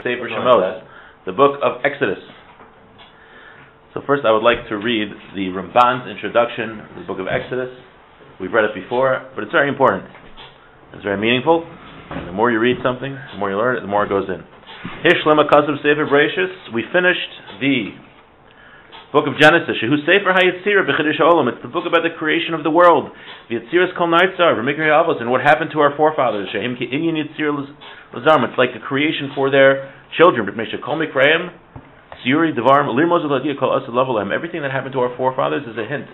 Sefer Shemos, the book of Exodus. So first I would like to read the Ramban's introduction to the book of Exodus. We've read it before, but it's very important. It's very meaningful. And the more you read something, the more you learn it, the more it goes in. Hishlema Kasav Sefer Bereshis. We finished the book of Genesis. Shehu Sefer HaYetzirah B'Chidush HaOlam. It's the book about the creation of the world. V'Yetziras Kol Naitzar V'Mikra Avos, and what happened to our forefathers. Shehem Ki'inyan Yetzir L'Zarm. It's like a creation for their children. B'Mesha Kol Mikrayim Tziri Devarim Lirmoz L'Adia Kol Asad Lavalem. Everything that happened to our forefathers is a hint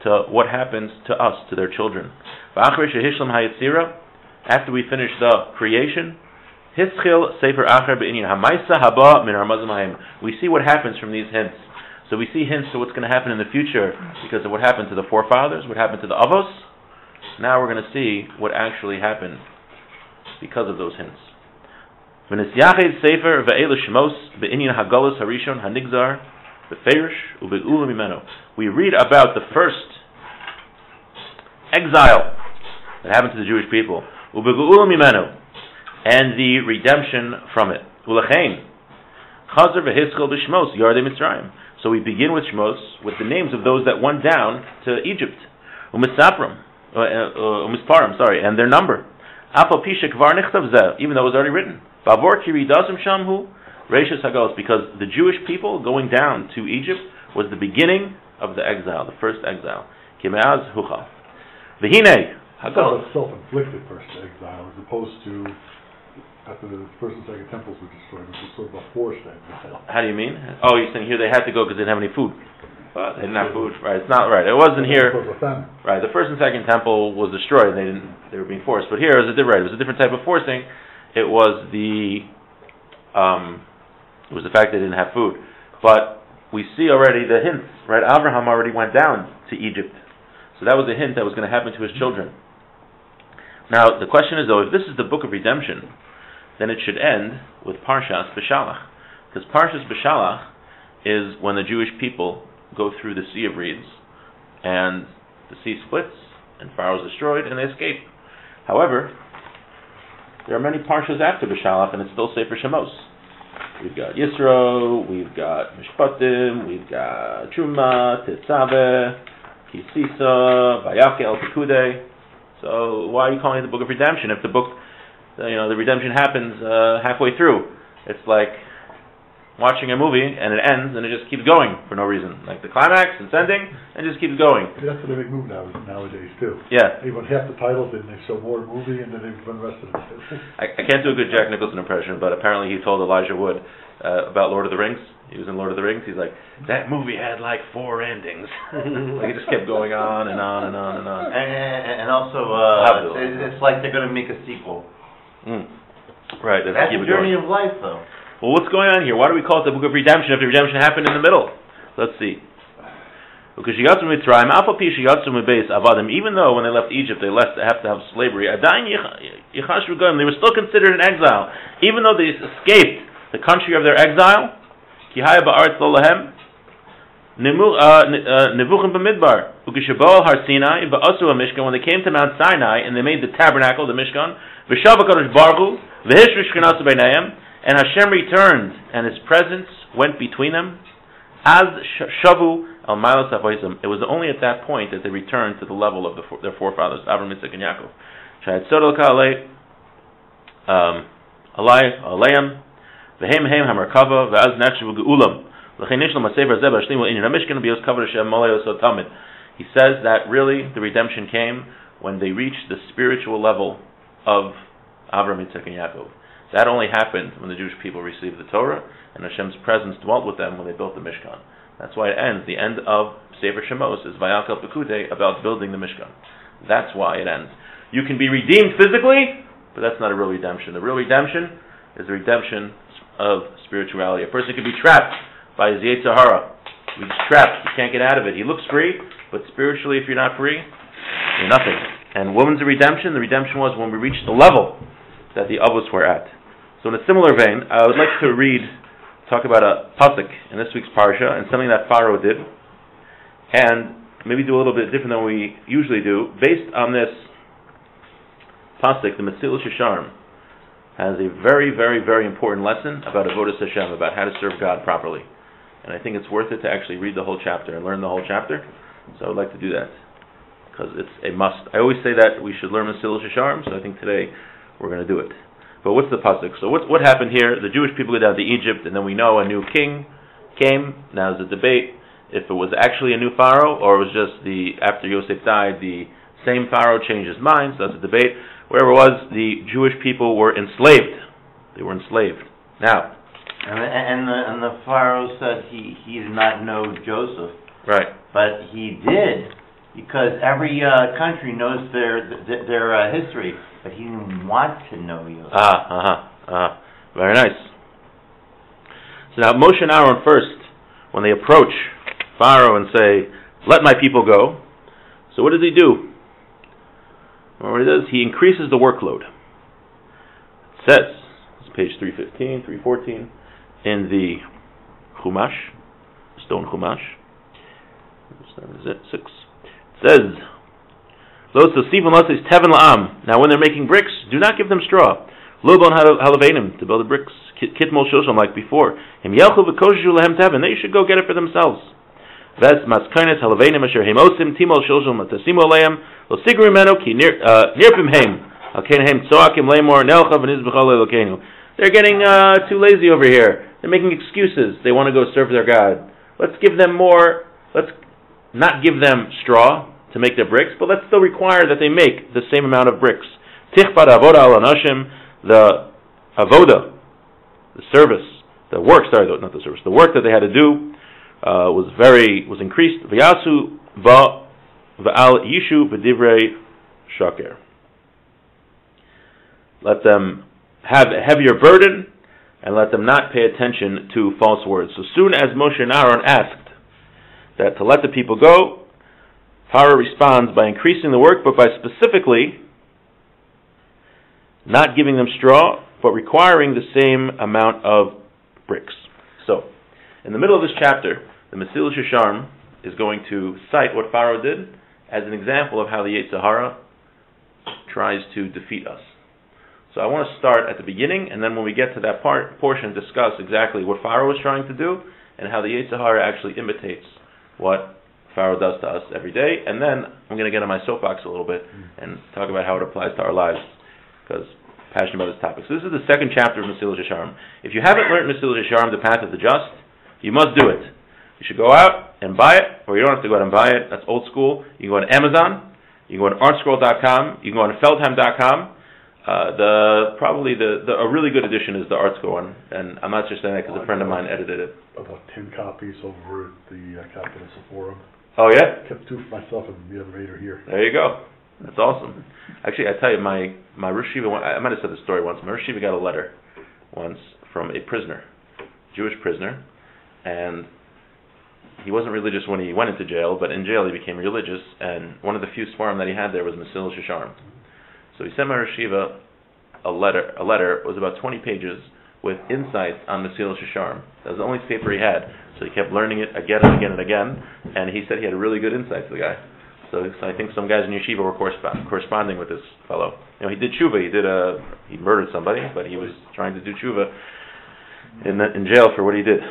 to what happens to us, to their children. V'Achre Shehishlam HaYetzirah. After we finish the creation, Hischil Sefer Acher B'Inyan Hamaisa Haba Min Harmazim Hayim. We see what happens from these hints. So we see hints to what's going to happen in the future because of what happened to the forefathers, what happened to the Avos. Now we're going to see what actually happened because of those hints. V'Nisyached Sefer Ve'elu Shemos B'Inyan Hagolus Harishon Hanigzar B'Feirush U'Be'ula Mimeno. We read about the first exile that happened to the Jewish people, U'Be'ula Mimeno, and the redemption from it. U'Lechein Chazer V'Hischil B'Shemos Yardei Mitzrayim. So we begin with Shemos, with the names of those that went down to Egypt. Umisparim, and their number. Afal Pishek Var Nichtav Zeh, even though it was already written. Bavor Kiridasim Shamhu, Reishis Hagos, because the Jewish people going down to Egypt was the beginning of the exile, the first exile. Kimeaz Huchal. V'hinei Hagos. It's self-inflicted first exile, as opposed to after the first and second temples were destroyed, which was sort of a forced exile. How do you mean? Oh, you're saying here they had to go because they didn't have any food. Well, they didn't have food, right? It's not right. It wasn't here. Right. The first and second temple was destroyed. They were being forced. But here it was a different type of forcing. It was the fact they didn't have food. But we see already the hints, right? Abraham already went down to Egypt, so that was a hint that was going to happen to his children. Now the question is though, if this is the book of redemption, then it should end with Parshas B'Shalach. Because Parshas B'Shalach is when the Jewish people go through the Sea of Reeds, and the sea splits, and Pharaoh is destroyed, and they escape. However, there are many Parshas after B'Shalach, and it's still Sefer Shemos. We've got Yisro, we've got Mishpatim, we've got Truma, Tetzaveh, Kisisa, Vayakel, Pekudei. So why are you calling it the book of redemption if the book, the redemption happens halfway through? It's like watching a movie and it ends and it just keeps going for no reason. Like the climax and ending and just keeps going. That's what they make movies nowadays too. Yeah. They run half the titles and they show more movie and then they run the rest of it. I can't do a good Jack Nicholson impression, but apparently he told Elijah Wood about Lord of the Rings. He was in Lord of the Rings. He's like, that movie had like 4 endings. Like it just kept going on and on and on and on. And also, it's like they're going to make a sequel. Right. That's the journey of life, though. Well, what's going on here? Why do we call it the book of redemption if the redemption happened in the middle? Let's see. Because Shigatzum Mitzrayim, Alpha Pi Shigatzum Beis Avadim, even though when they left Egypt they have to have slavery, Adayin Yichashru Goyim, they were still considered in exile. Even though they escaped the country of their exile, Kihaya Ba'aretz Lo Lahem, Nevuchim B'Midbar, Ukishabol Har Sinai, Ba'asu HaMishkan, when they came to Mount Sinai and they made the tabernacle, the Mishkan, V'Shav HaKadosh Baruch Hu, V'Hishrish Shchinasu B'Nayim, and Hashem returned, and His presence went between them. As Shavu Al Malos Avoizim, it was only at that point that they returned to the level of their forefathers, Avraham, Yitzchak, and Yaakov. Shayat Sodolka Aleim, V'Hem Hem Hamarkava, V'az Natshavu Geulam, L'Chinishlam Hasever Zeb Hashlimu Inyan Hamishkan B'Yos Kavod Hashem Molayos Otamid. He says that really the redemption came when they reached the spiritual level of Avraham, Yitzchak, and Yaakov. That only happened when the Jewish people received the Torah, and Hashem's presence dwelt with them when they built the Mishkan. That's why it ends. The end of Sefer Shemos is Vayakel Pekudei, about building the Mishkan. That's why it ends. You can be redeemed physically, but that's not a real redemption. The real redemption is the redemption of spirituality. A person can be trapped by his Yetzer Hara. He's trapped. He can't get out of it. He looks free, but spiritually, if you're not free, you're nothing. And woman's redemption, the redemption was when we reached the level that the Avos were at. So in a similar vein, I would like to talk about a pasuk in this week's parsha, and something that Pharaoh did, and maybe do a little bit different than we usually do, based on this pasuk, the Mesilas Yesharim has a very, very, very important lesson about Avodas Hashem, about how to serve God properly. And I think it's worth it to actually read the whole chapter and learn the whole chapter. So I would like to do that, because it's a must. I always say that we should learn Mesilas Yesharim, so I think today we're going to do it. But what's the pasuk? So what happened here? The Jewish people go down to Egypt, and then we know a new king came. Now there's a debate if it was actually a new pharaoh, or it was just after Yosef died, the same pharaoh changed his mind. So that's a debate. Whatever it was, the Jewish people were enslaved. They were enslaved. Now, and the pharaoh said he did not know Joseph. Right. But he did, because every country knows their history, but he didn't want to know you. Very nice. So now Moshe and Aaron first, when they approach Pharaoh and say, "Let my people go," so what does he do? Well, what he does, he increases the workload. It says, it's page 315, 314, in the Chumash, stone Chumash. Is it 6? It says, now when they're making bricks, do not give them straw. Lobon halavenim, to build the bricks. Kitmol shosham, like before. They should go get it for themselves. Ves maskainis halavenim asher hemosim timol shosham matasimo leim lo sigru meno ki nirpim heim alkein tzoakim leimor nelcha v'nizbechal elokenu. They're getting too lazy over here. They're making excuses. They want to go serve their God. Let's give them more. Let's not give them straw to make their bricks, but let's still require that they make the same amount of bricks. Tichpad avoda al anashim, the avoda, the service, the work. Sorry, not the service. The work that they had to do was increased. V'yasu va'al yishu v'divrei shaker. Let them have a heavier burden, and let them not pay attention to false words. So soon as Moshe and Aaron asked that to let the people go, Pharaoh responds by increasing the work, but by specifically not giving them straw, but requiring the same amount of bricks. So, in the middle of this chapter, the Mesilas Yesharim is going to cite what Pharaoh did as an example of how the Yetzer Hara tries to defeat us. So I want to start at the beginning, and then when we get to that portion, discuss exactly what Pharaoh was trying to do and how the Yetzer Hara actually imitates what Pharaoh does to us every day. And then I'm going to get on my soapbox a little bit and talk about how it applies to our lives, because I'm passionate about this topic. So this is the second chapter of Mesilas Yesharim. If you haven't learned Mesilas Yesharim, the path of the just, you must do it. You should go out and buy it, or you don't have to go out and buy it. That's old school. You can go on Amazon, you can go on artscroll.com, you can go on feldheim.com. A really good edition is the ArtScroll one, and I'm not just saying that because a friend of mine edited it. About 10 copies over at the Capital Forum. Oh yeah? Kept 2 for myself and the other 8 are here. There you go. That's awesome. Actually, I tell you, my Rosh Yeshiva, I might have said the story once. My Rosh Yeshiva got a letter once from a prisoner, Jewish prisoner, and he wasn't religious when he went into jail, but in jail he became religious, and one of the few svarim that he had there was Mesilas Yesharim. So he sent my Rosh Yeshiva a letter. It was about 20 pages with insights on Mesilas Yesharim. That was the only paper he had. So he kept learning it again and again and again, and he said he had really good insights, the guy. So I think some guys in yeshiva were corresponding with this fellow. You know, he did tshuva. He murdered somebody, but he was trying to do tshuva in jail for what he did.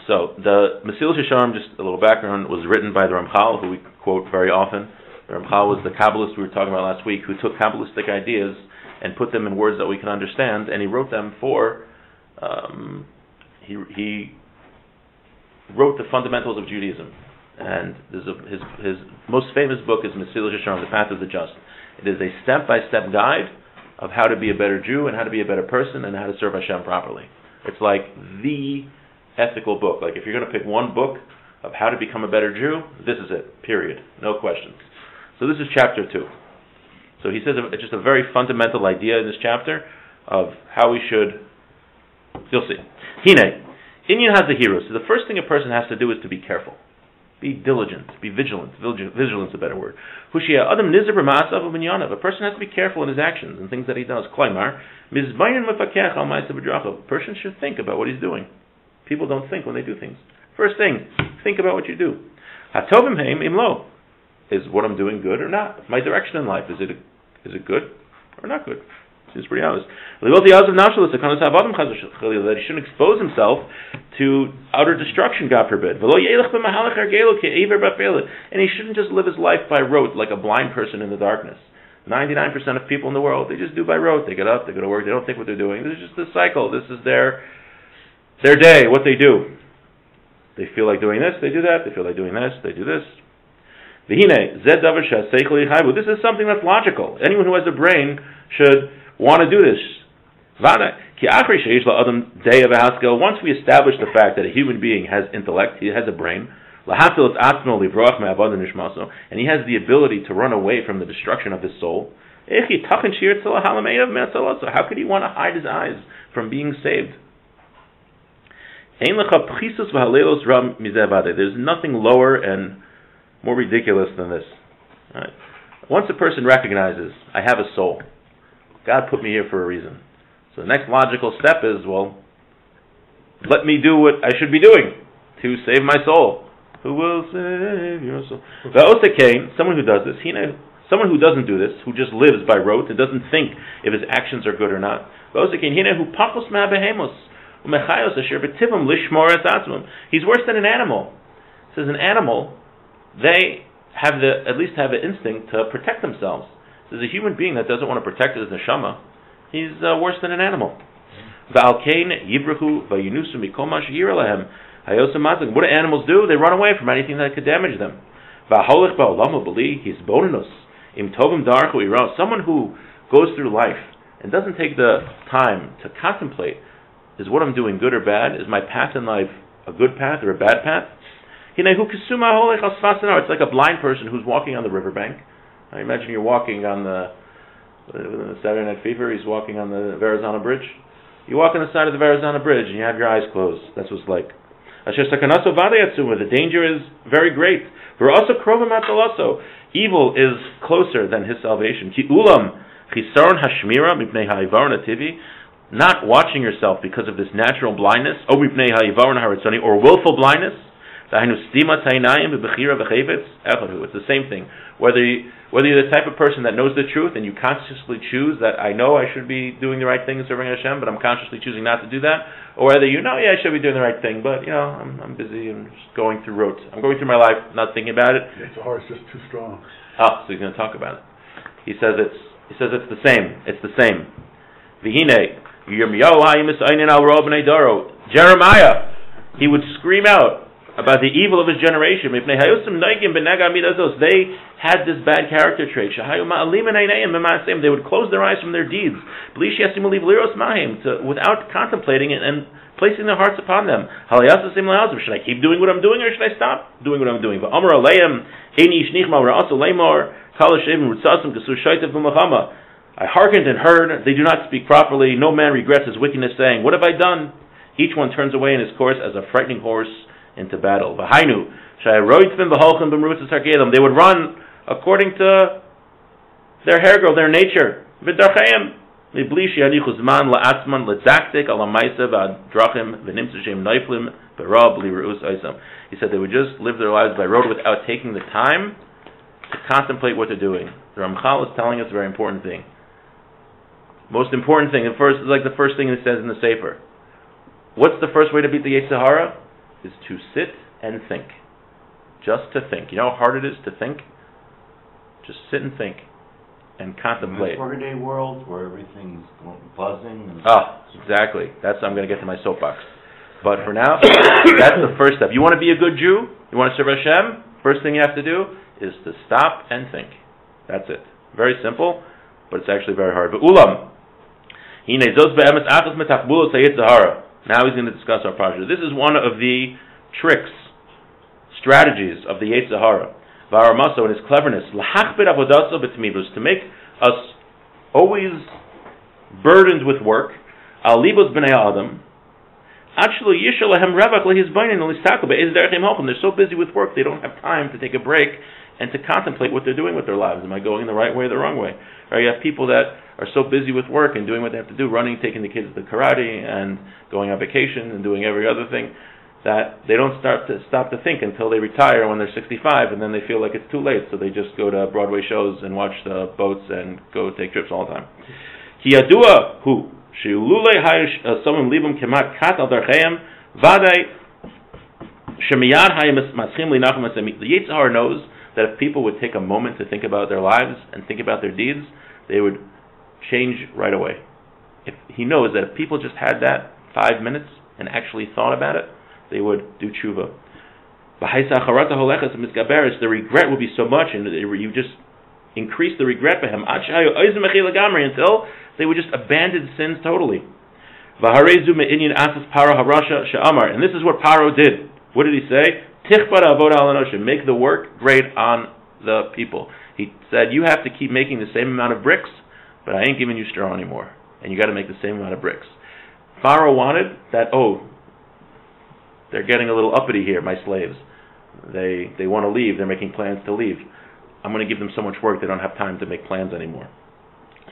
So the Mesilas Yesharim, just a little background, was written by the Ramchal, who we quote very often. The Ramchal was the Kabbalist we were talking about last week, who took Kabbalistic ideas and put them in words that we can understand, and he wrote them for, he wrote the fundamentals of Judaism. And his most famous book is Mesilas Yesharim, The Path of the Just. It is a step-by-step guide of how to be a better Jew and how to be a better person and how to serve Hashem properly. It's like the ethical book. Like if you're going to pick one book of how to become a better Jew, this is it, period. No questions. So this is chapter 2. So he says it's just a very fundamental idea in this chapter of how we should, you'll see. Hine, Inyan has the hero. So the first thing a person has to do is to be careful. Be diligent, be vigilant. Vigilance is a better word. Hushia Adam Nizar B'Ma'asav U'B'Nyanav. A person has to be careful in his actions and things that he does. Klaimar Mizbayin Mefakech Al Ma'asav B'Drachav. A person should think about what he's doing. People don't think when they do things. First thing, think about what you do. Hatovim Heim Imlo. Is what I'm doing good or not? My direction in life, is it good or not good? Seems pretty obvious. That he shouldn't expose himself to utter destruction, God forbid. And he shouldn't just live his life by rote, like a blind person in the darkness. 99% of people in the world, they just do by rote. They get up, they go to work, they don't think what they're doing. This is just the cycle. This is their day, what they do. They feel like doing this, they do that. They feel like doing this, they do this. This is something that's logical. Anyone who has a brain should want to do this. Once we establish the fact that a human being has intellect, he has a brain, and he has the ability to run away from the destruction of his soul, how could he want to hide his eyes from being saved? There's nothing lower and more ridiculous than this. Right. Once a person recognizes, I have a soul, God put me here for a reason. So the next logical step is, well, let me do what I should be doing to save my soul. Who will save your soul? Someone who does this, someone who doesn't do this, who just lives by rote and doesn't think if his actions are good or not. He's worse than an animal. It says an animal, they have at least have an instinct to protect themselves. There's a human being that doesn't want to protect his neshama. He's worse than an animal. What do animals do? They run away from anything that could damage them. Someone who goes through life and doesn't take the time to contemplate, is what I'm doing good or bad? Is my path in life a good path or a bad path? It's like a blind person who's walking on the riverbank. I imagine you're walking on the Saturday Night Fever, he's walking on the Verrazano Bridge. You walk on the side of the Verrazano Bridge and you have your eyes closed. That's what it's like. The danger is very great. Evil is closer than his salvation. Not watching yourself because of this natural blindness, or willful blindness. It's the same thing. Whether you're the type of person that knows the truth and you consciously choose that I know I should be doing the right thing and serving Hashem, but I'm consciously choosing not to do that, or whether I should be doing the right thing, but I'm busy and just going through rote. I'm going through my life not thinking about it. It's hard, it's just too strong. So he's going to talk about it. He says it's the same. It's the same. Jeremiah, he would scream out about the evil of his generation. They had this bad character trait. They would close their eyes from their deeds without contemplating it and placing their hearts upon them. Should I keep doing what I'm doing or should I stop doing what I'm doing? I hearkened and heard, they do not speak properly, no man regrets his wickedness, saying, what have I done? Each one turns away in his course as a frightening horse into battle. They would run according to their hair growth, their nature. He said they would just live their lives by road without taking the time to contemplate what they're doing. The Ramchal is telling us a very important thing. Most important thing, the first thing it says in the Sefer. What's the first way to beat the Yetzer Hara? Is to sit and think. Just to think. You know how hard it is to think? Just sit and think and contemplate. In this workaday world where everything's buzzing. Exactly. I'm going to get to my soapbox. But for now, that's the first step. You want to be a good Jew? You want to serve Hashem? First thing you have to do is to stop and think. That's it. Very simple, but it's actually very hard. But Ulam. Now he's going to discuss our project. This is one of the tricks, strategies of the Yetzer Hara. V'aramaso and his cleverness, to make us always burdened with work. Al libos b'nei adam. Actually, they're so busy with work they don't have time to take a break and to contemplate what they're doing with their lives. Am I going the right way or the wrong way? Or you have people that are so busy with work and doing what they have to do, running, taking the kids to karate, and going on vacation and doing every other thing, that they don't stop to think until they retire when they're 65, and then they feel like it's too late, so they just go to Broadway shows and watch the boats and go take trips all the time. Ki yadua hu sheulule hay somim libum kemat kat al darcheim vaday shemiyad hay maschim linachum asem. The Yetzer Hara knows that if people would take a moment to think about their lives and think about their deeds, they would change right away. If he knows that if people just had that 5 minutes and actually thought about it, they would do tshuva. The regret will be so much, and you just increase the regret for him until they would just abandon sins totally. And this is what Paro did. What did he say? Make the work great on the people. He said, you have to keep making the same amount of bricks, but I ain't giving you straw anymore. And you got to make the same amount of bricks. Pharaoh wanted that, they're getting a little uppity here, my slaves. They want to leave. They're making plans to leave. I'm going to give them so much work they don't have time to make plans anymore.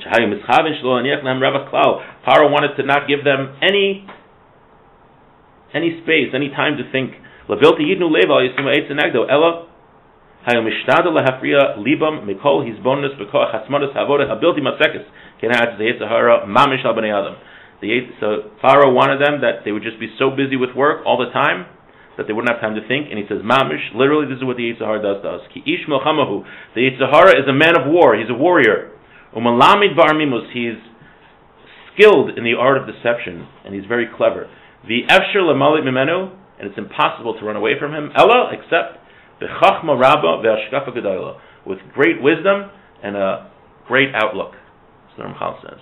Pharaoh wanted to not give them any space, any time to think. He So Pharaoh wanted them that they would just be so busy with work all the time that they wouldn't have time to think. And he says, Mamish, literally this is what the Yetzer Hara does to us. Ki ish milchamahu. The Yetzer Hara is a man of war. He's a warrior. Umalamid barmimus. He's skilled in the art of deception, and he's very clever. The efshir lamalit mimenu, and it's impossible to run away from him. Ella, except bechachma rabba ve'ashkafa gedayla, with great wisdom and a great outlook. That's what Ramchal says.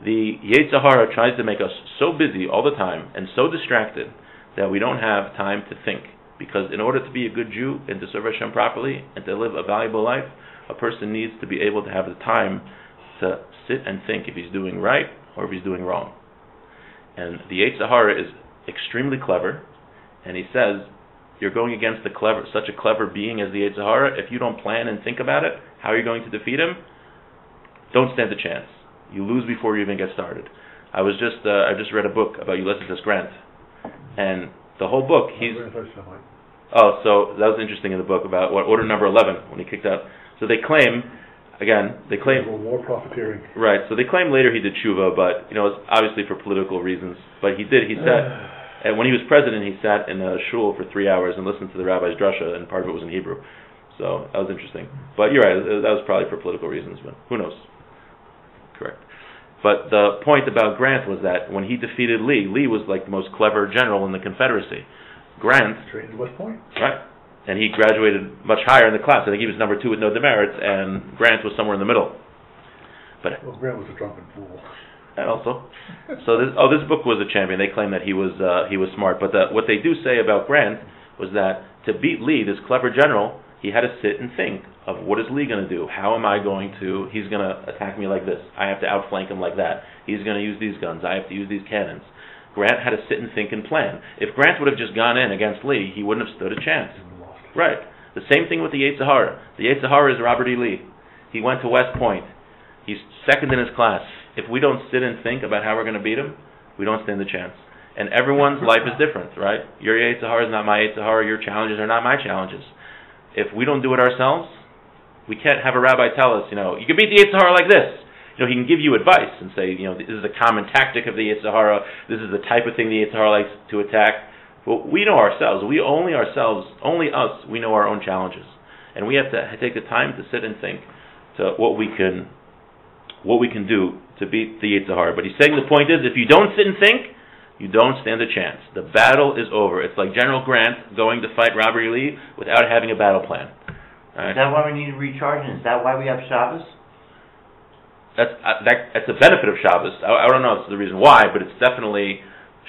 The Yetzer Hara tries to make us so busy all the time and so distracted that we don't have time to think. Because in order to be a good Jew and to serve Hashem properly and to live a valuable life, a person needs to be able to have the time to sit and think if he's doing right or if he's doing wrong. And the Yetzer Hara is extremely clever, and he says, you're going against such a clever being as the Yetzer Hara. If you don't plan and think about it, how are you going to defeat him? Don't stand a chance. You lose before you even get started. I just read a book about Ulysses S. Grant, and the whole book so that was interesting in the book about order number 11 when he kicked out. So they claim more profiteering. Right. So they claim later he did tshuva, but it's obviously for political reasons. But he did. He sat, and when he was president, he sat in a shul for 3 hours and listened to the rabbi's drasha, and part of it was in Hebrew. So that was interesting. But you're right. That was probably for political reasons, but who knows? Correct. But the point about Grant was that when he defeated Lee was like the most clever general in the Confederacy. Grant trained at West Point. Right. And he graduated much higher in the class. I think he was number 2 with no demerits, and Grant was somewhere in the middle. But Grant was a drunken fool. And also, so this book was a champion. They claim that he was smart. But what they do say about Grant was that to beat Lee, this clever general, he had to sit and think of what is Lee going to do? How am I going to? He's going to attack me like this. I have to outflank him like that. He's going to use these guns. I have to use these cannons. Grant had to sit and think and plan. If Grant would have just gone in against Lee, he wouldn't have stood a chance. Right. The same thing with the Yetzer Hara. The Yetzer Hara is Robert E. Lee. He went to West Point. He's second in his class. If we don't sit and think about how we're going to beat him, we don't stand a chance. And everyone's life is different, right? Your Yetzer Hara is not my Yetzer Hara. Your challenges are not my challenges. If we don't do it ourselves, we can't have a rabbi tell us, you can beat the Yetzer Hara like this. He can give you advice and say, this is a common tactic of the Yetzer Hara. This is the type of thing the Yetzer Hara likes to attack. But we know ourselves. Only us, we know our own challenges. And we have to take the time to sit and think to what we can do to beat the Yetzer Hara. But he's saying the point is, if you don't sit and think, you don't stand a chance. The battle is over. It's like General Grant going to fight Robert E. Lee without having a battle plan. Right? Is that why we need to recharge? And is that why we have Shabbos? That's a benefit of Shabbos. I don't know if it's the reason why, but it's definitely,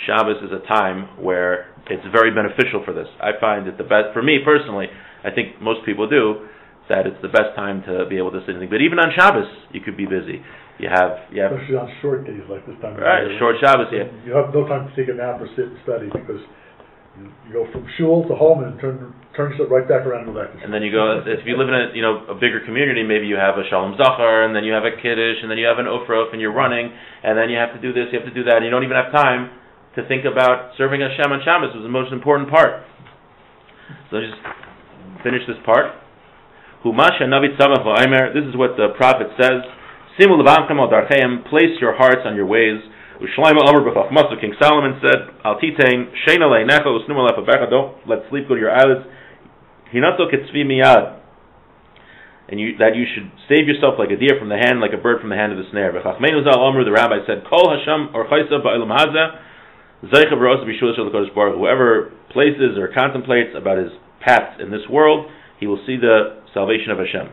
Shabbos is a time where it's very beneficial for this. I find it the best, for me personally, I think most people do, that it's the best time to be able to sit and think. But even on Shabbos, you could be busy. You have especially on short days like this time of right, year. Short Shabbos, yeah. You have no time to take a nap or sit and study because you go from shul to home and turn yourself right back around and go back to shul. And then you go, if you live in a bigger community, maybe you have a Shalom Zachar, and then you have a Kiddush, and then you have an Ofrof, and you're running, and then you have to do this, you have to do that, and you don't even have time to think about serving Hashem on Shabbos was the most important part. So just finish this part. This is what the prophet says. Simu levavchem al darcheim, place your hearts on your ways. U'shlomo Amar b'chachmaso, King Solomon said, Al titein sheina leinecha usnuma lefabecha, don't let sleep go to your eyelids. Hinato ketzvi miyad, and that you should save yourself like a deer from the hand, like a bird from the hand of the snare. V'chachmeinu zal Amru, the rabbi said, Kol Hashem or chaysa ba'olam hazeh, zeicha b'rosa b'shul shel HaKadosh Baruch Hu. Whoever places or contemplates about his paths in this world, he will see the salvation of Hashem.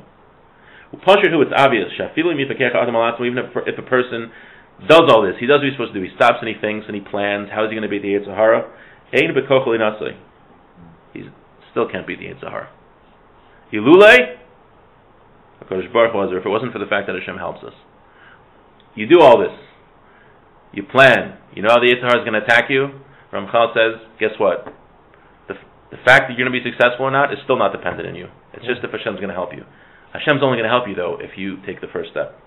U'pashir hu, it's obvious. Shafilu mifakecha adam alatzmo, even if a person does all this, he does what he's supposed to do. He stops and he thinks and he plans. How is he going to beat the Yetzer Hara? Ein b'kochel inasai. He still can't beat the Yetzer Hara. Hilulei, HaKadosh Baruch Hu, if it wasn't for the fact that Hashem helps us. You do all this. You plan. You know how the Yetzer Hara is going to attack you? Ramchal says, guess what? The fact that you're going to be successful or not is still not dependent on you. It's just if Hashem's going to help you. Hashem's only going to help you, though, if you take the first step.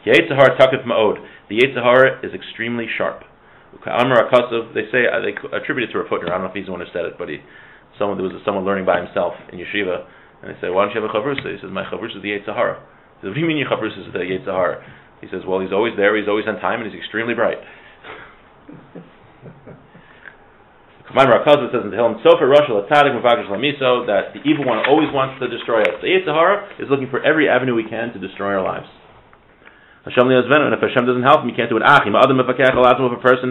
The Yetzer Hara takif ma'od. The Yetzer Hara is extremely sharp. They say, they attribute it to Rav Hutner. I don't know if he's the one who said it, but there was someone learning by himself in yeshiva, and they say, why don't you have a chavrusa? He says, my chavrusa is the Yetzer Hara. He says, what do you mean your chavrusa is the Yetzer Hara? He says, well, he's always there, he's always on time, and he's extremely bright. Kamar Rakaz says in Tehillim, Sofer Rosh Latzadik Mevagash Lamiso, that the evil one always wants to destroy us. The Yetzer Hara is looking for every avenue we can to destroy our lives. Hashem li'azvenu, and if Hashem doesn't help him, you can't do it. Achim Adam Mefakech Alatzmo, if a person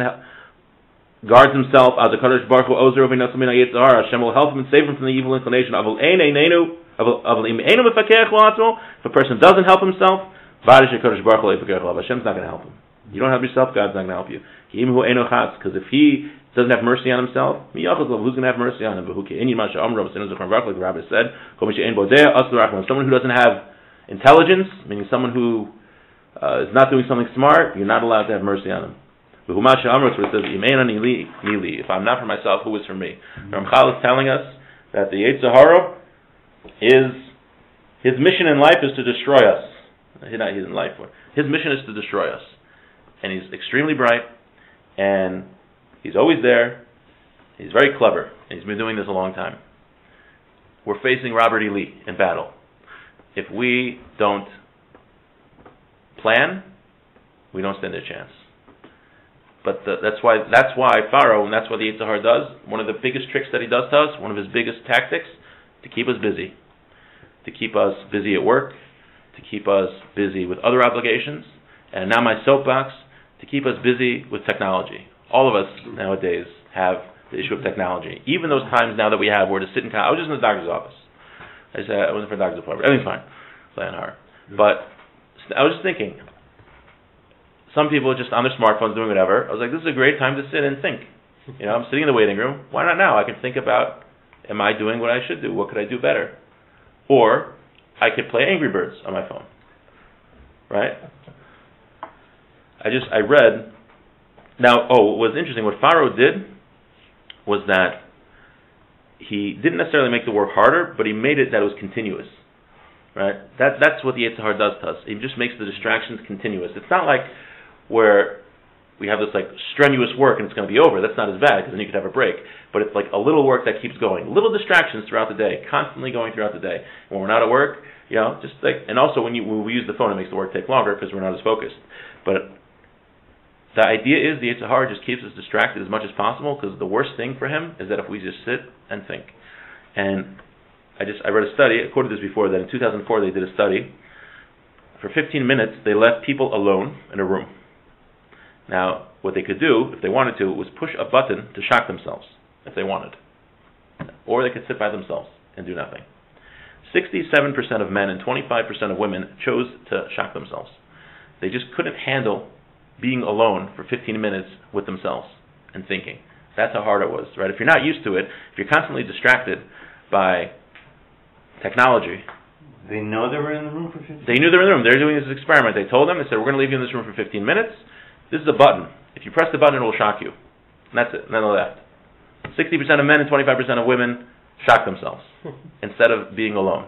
guards himself, as a Kadosh Baruch Hu Ozer Ovei Nasamina Yetzer Hara, Hashem will help him and save him from the evil inclination. Avol ein einu, avol im einu Mefakech Alatzmo, if a person doesn't help himself, Vadish Kadosh Baruch Hu Leifakech Alav, Hashem's not going to help him. You don't help yourself, God's not going to help you. Because if he doesn't have mercy on himself, who's going to have mercy on him? Like the rabbi said, someone who doesn't have intelligence, meaning someone who is not doing something smart, you're not allowed to have mercy on him. Where it says, if I'm not for myself, who is for me? Ramchal is telling us that the Yetzer Hara his mission in life is to destroy us. His mission is to destroy us. And he's extremely bright, and he's always there. He's very clever, and he's been doing this a long time. We're facing Robert E. Lee in battle. If we don't plan, we don't stand a chance. But that's why Pharaoh, and that's what the Yetzer Hara does. One of the biggest tricks that he does to us, one of his biggest tactics, to keep us busy. To keep us busy at work, to keep us busy with other obligations, and now my soapbox, to keep us busy with technology. All of us nowadays have the issue of technology. Even those times now that we have where to sit in I was just in the doctor's office. I wasn't for a doctor's appointment. Everything's fine. Plan hard. But I was just thinking, some people are just on their smartphones doing whatever. I was like, this is a great time to sit and think. I'm sitting in the waiting room. Why not now? I can think about, am I doing what I should do? What could I do better? Or I could play Angry Birds on my phone. Right? I read. Now, what was interesting, what Pharaoh did was that he didn't necessarily make the work harder, but he made it that it was continuous. Right? That's what the Yetzer Hara does to us. He just makes the distractions continuous. It's not like where we have this strenuous work and it's going to be over. That's not as bad because then you could have a break. But it's like a little work that keeps going. Little distractions throughout the day, constantly going throughout the day. When we're not at work, and also when we use the phone, it makes the work take longer because we're not as focused. But the idea is the Yetzer Hara just keeps us distracted as much as possible because the worst thing for him is that if we just sit and think. And I read a study, I quoted this before, that in 2004 they did a study. For 15 minutes they left people alone in a room. Now, what they could do, if they wanted to, was push a button to shock themselves, if they wanted. Or they could sit by themselves and do nothing. 67% of men and 25% of women chose to shock themselves. They just couldn't handle being alone for 15 minutes with themselves and thinking. That's how hard it was, right? If you're not used to it, if you're constantly distracted by technology. They know they were in the room for 15 minutes? They knew they were in the room. They're doing this experiment. They told them, they said, we're going to leave you in this room for 15 minutes. This is a button. If you press the button, it will shock you. And that's it. And then they left. 60% of men and 25% of women shock themselves instead of being alone.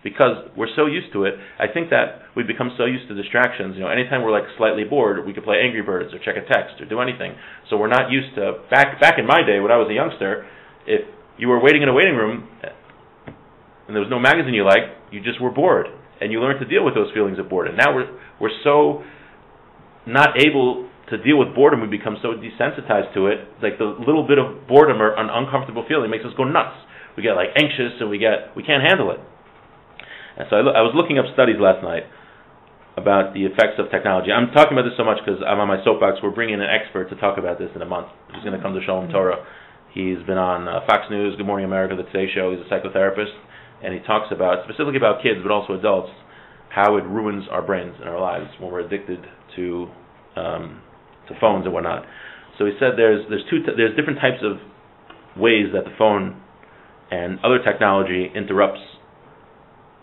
Because we're so used to it, I think that we've become so used to distractions. Anytime we're slightly bored, we could play Angry Birds or check a text or do anything. So we're not used to, back in my day when I was a youngster, if you were waiting in a waiting room and there was no magazine you liked, you just were bored. and you learn to deal with those feelings of boredom. Now we're so not able to deal with boredom, we become so desensitized to it. It's like the little bit of boredom or an uncomfortable feeling makes us go nuts. We get like anxious, and we can't handle it. And so I was looking up studies last night about the effects of technology. I'm talking about this so much because I'm on my soapbox. We're bringing an expert to talk about this in a month. He's going to come to Shalom Torah. He's been on Fox News, Good Morning America, The Today Show. He's a psychotherapist, and he talks about, specifically about kids, but also adults, how it ruins our brains and our lives when we're addicted to phones and whatnot. So he said there's different types of ways that the phone and other technology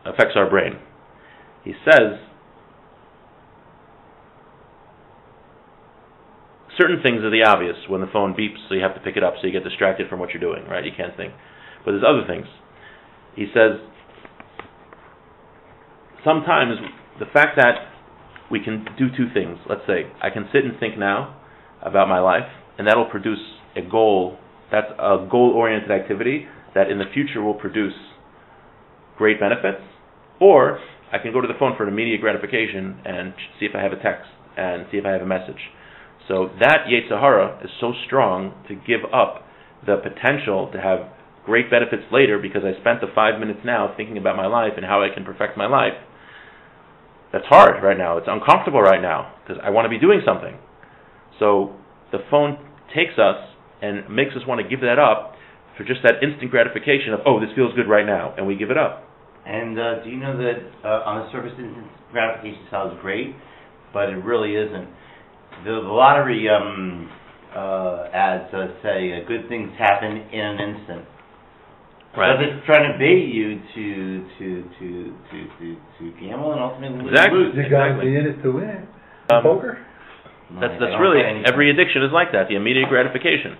affects our brain. He says certain things are the obvious. When the phone beeps, so you have to pick it up, so you get distracted from what you're doing, right? You can't think. But there's other things. He says sometimes the fact that we can do two things. Let's say I can sit and think now about my life, and that'll produce a goal. That's a goal-oriented activity that in the future will produce great benefits. Or I can go to the phone for an immediate gratification and see if I have a text and see if I have a message. So that Yetzer Hara is so strong to give up the potential to have great benefits later because I spent the 5 minutes now thinking about my life and how I can perfect my life. That's hard right now. It's uncomfortable right now because I want to be doing something. So the phone takes us and makes us want to give that up for just that instant gratification of, oh, this feels good right now, and we give it up. And do you know that on the surface, instant gratification sounds great, but it really isn't. The lottery ads say good things happen in an instant. Right. So it's trying to bait you to gamble and ultimately lose. You got to be in it to win. Poker. That's really every addiction is like that. The immediate gratification.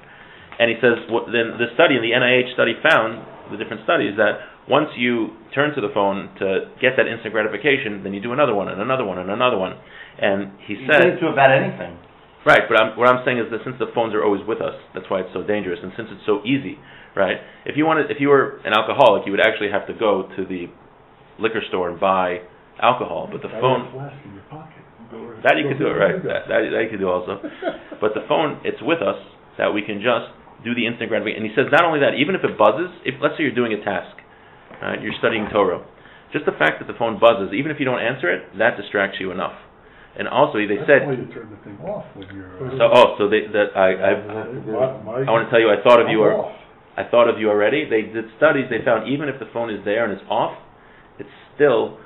And he says, then the study, the NIH study found, the different studies, that once you turn to the phone to get that instant gratification, then you do another one and another one and another one. And he said, you can do about anything. Right, but what I'm saying is that since the phones are always with us, that's why it's so dangerous. And since it's so easy, right? If you were an alcoholic, you would actually have to go to the liquor store and buy alcohol. But the phone, in your pocket. that you could do it, right? That you could do also. But the phone, it's with us that we can just do the instant gratification. And he says not only that, even if it buzzes, let's say you're doing a task, right? You're studying Torah. Just the fact that the phone buzzes, even if you don't answer it, that distracts you enough. And also, they said. That's why you turn the thing off when you're. I want to tell you, I thought of you. I thought of you already. They did studies. They found even if the phone is there and it's off, it still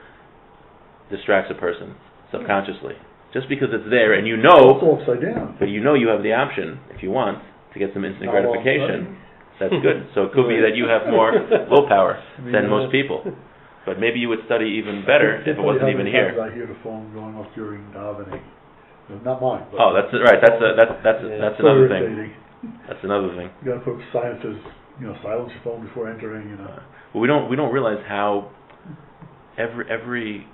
distracts a person subconsciously, just because it's there and you know. It's upside down. But you know you have the option if you want to get some instant gratification. That's good. So it could be that you have more willpower than most people. But maybe you would study even better if it wasn't even here. I hear the phone going off during davening. Not mine. Oh, that's right. That's another thing. That's another thing. You got to put silence your phone before entering. Well, we don't realize how every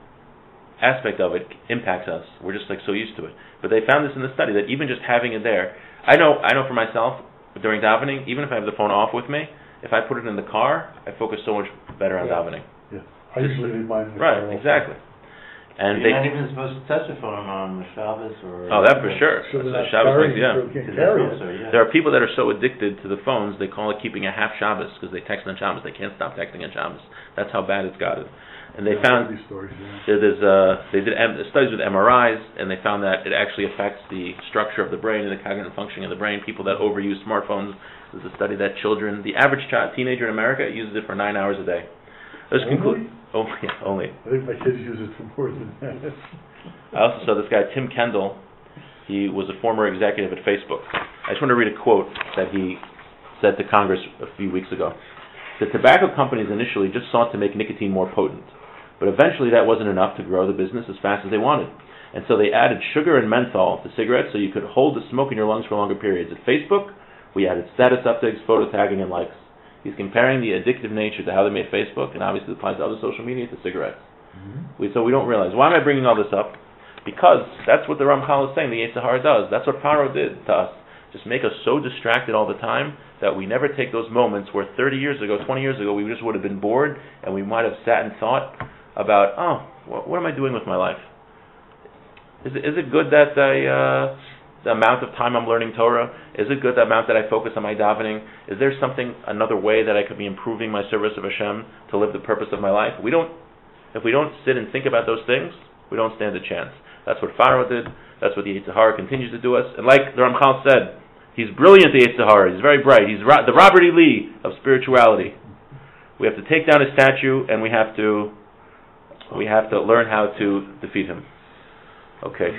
aspect of it impacts us. We're just like so used to it. But they found this in the study that even just having it there. I know for myself during davening, even if I have the phone off with me, if I put it in the car, I focus so much better on davening. Yeah. I usually leave mine in the car. Right, exactly. And you're not even supposed to touch the phone on the Shabbos or. Oh, that for sure. So Shabbos, yeah. Yeah. There are people that are so addicted to the phones they call it keeping a half Shabbos because they text on Shabbos. They can't stop texting on Shabbos. That's how bad it's gotten. And they found these stories. They did studies with MRIs, and they found that it actually affects the structure of the brain and the cognitive functioning of the brain. People that overuse smartphones. There's a study that the average teenager in America uses it for 9 hours a day. Let's conclude. Oh, yeah, only. I think my kids use it for more than that. I also saw this guy, Tim Kendall. He was a former executive at Facebook. I just want to read a quote that he said to Congress a few weeks ago. The tobacco companies initially just sought to make nicotine more potent, but eventually that wasn't enough to grow the business as fast as they wanted. And so they added sugar and menthol to cigarettes so you could hold the smoke in your lungs for longer periods. At Facebook, we added status updates, photo tagging, and likes. He's comparing the addictive nature to how they made Facebook, and obviously it applies to other social media, to cigarettes. Mm-hmm. So we don't realize. Why am I bringing all this up? Because that's what the Ramchal is saying, the Yetzer Hara does. That's what Paro did to us. Just make us so distracted all the time that we never take those moments where 30 years ago, 20 years ago, we just would have been bored, and we might have sat and thought about, what am I doing with my life? Is it good that the amount of time I'm learning Torah? Is it good the amount that I focus on my davening? Is there another way that I could be improving my service of Hashem to live the purpose of my life? If we don't sit and think about those things, we don't stand a chance. That's what Pharaoh did. That's what the Yetzer Hara continues to do us. And like the Ramchal said, he's brilliant, the Yetzer Hara. He's very bright. He's the Robert E. Lee of spirituality. We have to take down his statue, and we have to learn how to defeat him. Okay.